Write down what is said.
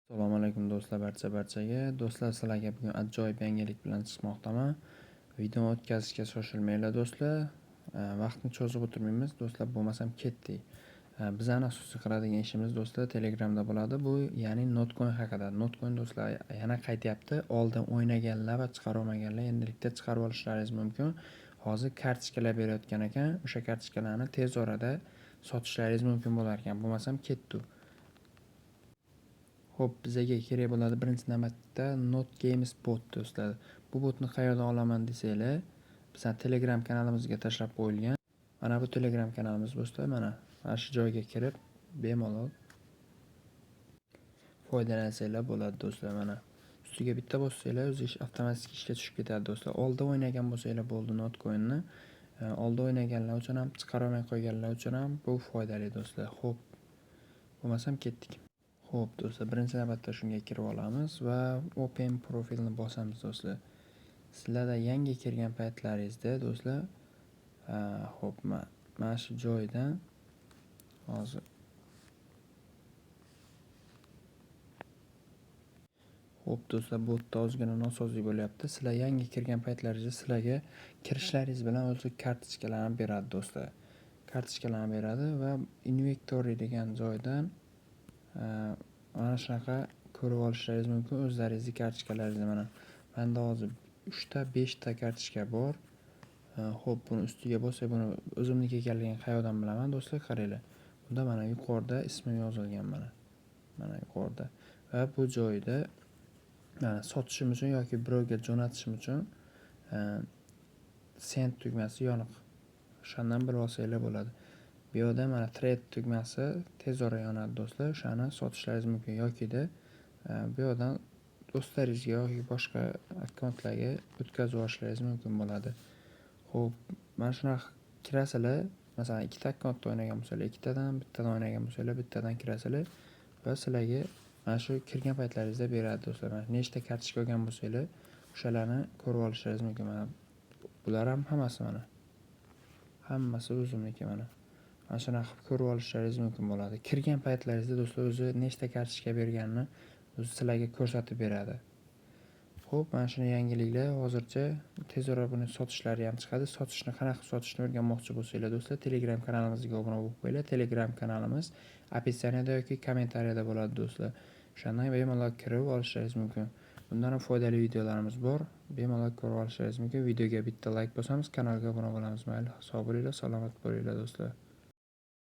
Assalomu alaykum do'stlar, barchaga. Do'stlar, sizlarga bugun ajoyib yangilik bilan chiqmoqdaman. Video o'tkazishga shoshilmanglar do'stlar. Vaqtni cho'zib o'tirmaymiz do'stlar, bo'lmasam ketdik. Bizning asosiy qiladigan ishimiz do'stlar Telegramda bo'ladi. Bu ya'ni Notcoin haqida. Notcoin do'stlar yana qaytyapti. Oldin o'ynaganlar va chiqara olmaganlar endilikda chiqarib olishlaringiz mumkin. Hozir kartochkalar berayotgan ekan. O'sha kartochkalarni tez orada sotishlaringiz mumkin bo'lar ekan. Bo'lmasam ketdi. Xo'p, bizga kerak bo'ladi birinchi navbatda Not Games bot do'stlar. Bu botni qayerdan olaman desanglar, bizning Telegram kanalimizga tashlab qo'yilgan. Mana bu Telegram kanalimiz do'stlar, mana shu joyga kirib bemalol foydalansanglar bo'ladi do'stlar. Mana ustiga bitta bossanglar, o'zi avtomatik ishga tushib ketadi do'stlar. Oldin o'ynagan bo'lsanglar bo'ldi Notcoin'ni. Oldin o'ynaganlar uchun ham, chiqara olmay qo'yganlar uchun ham bu foydali do'stlar. Xo'p, bo'lmasam ketdik. Xo'p do'stlar, birinchi navbatda shunga kirib olamiz va Open profilni bosamiz do'stlar. Sizlarda yangi kirgan paytlaringizda do'stlar, xo'p, mana shu joydan hozir xo'p do'stlar, bu yerda ozgina nosozlik bo'lyapti. Sizlar yangi kirgan paytlaringizda sizlarga kirishlaringiz bilan o'zi kartochkalarni beradi do'stlar. Kartochkalarni beradi va Inventory degan joydan mana shunaqa ko'rib olishlaringiz mumkin o'zlaringizni kartochkalaringizni. Mana menda hozir 3 ta 5 ta kartochka bor. Xo'p, buni ustiga bo'lsa, buni o'zimniki ekanligini qayerdan bilaman do'stlar? Qaranglar. Bunda mana yuqorida ismim yozilgan mana. Mana yuqorida. Va bu joyda mana sotishim uchun yoki birovga jo'natishim uchun send tugmasi yoniq. O'shandan bilib olsanglar bo'ladi. Bu yerda mana trade tugmasi tez orada yonadi do'stlar. O'shani sotishlaringiz mumkin yoki-da bu yerdan do'stlaringizga yoki boshqa akkauntlarga o'tkazib yuborishlaringiz mumkin bo'ladi. Xo'p, mana shunaqa kirasizlar. Masalan, ikkita akkauntda o'ynagan bo'lsanglar, bittadan o'ynagan bo'lsanglar, bittadan kirasizlar va sizlarga mana shu kirgan paytlaringizda beradi do'stlar. Mana nechta kartochka olgan bo'lsanglar, o'shalarni ko'rib olishlaringiz mumkin. Mana bular ham hammasi mana. Hammasi o'zimniki mana. Mana shunaqa ko'rib olishlaringiz mumkin bo'ladi. Kirgan paytlaringizda do'stlar o'zi nechta kartochka berganini o'zi sizlarga ko'rsatib beradi. Xo'p, mana shuni yangiliklar. Hozircha tez orada buni sotishlari ham chiqadi. Sotishni qanaqa sotishni o'rganmoqchi bo'lsanglar do'stlar, Telegram kanalimizga obuna bo'lib qo'yinglar. Telegram kanalimiz opisiyaniyada yoki kommentariyada bo'ladi do'stlar. O'shandan bemalol kirib olishlaringiz mumkin. Bundan ham foydali videolarimiz bor. Bemalol ko'rib olishlaringiz mumkin. Videoga bitta like bosamiz, kanalga obuna bo'lamiz. Mayli, sog' bo'linglar, salomat bo'linglar do'stlar.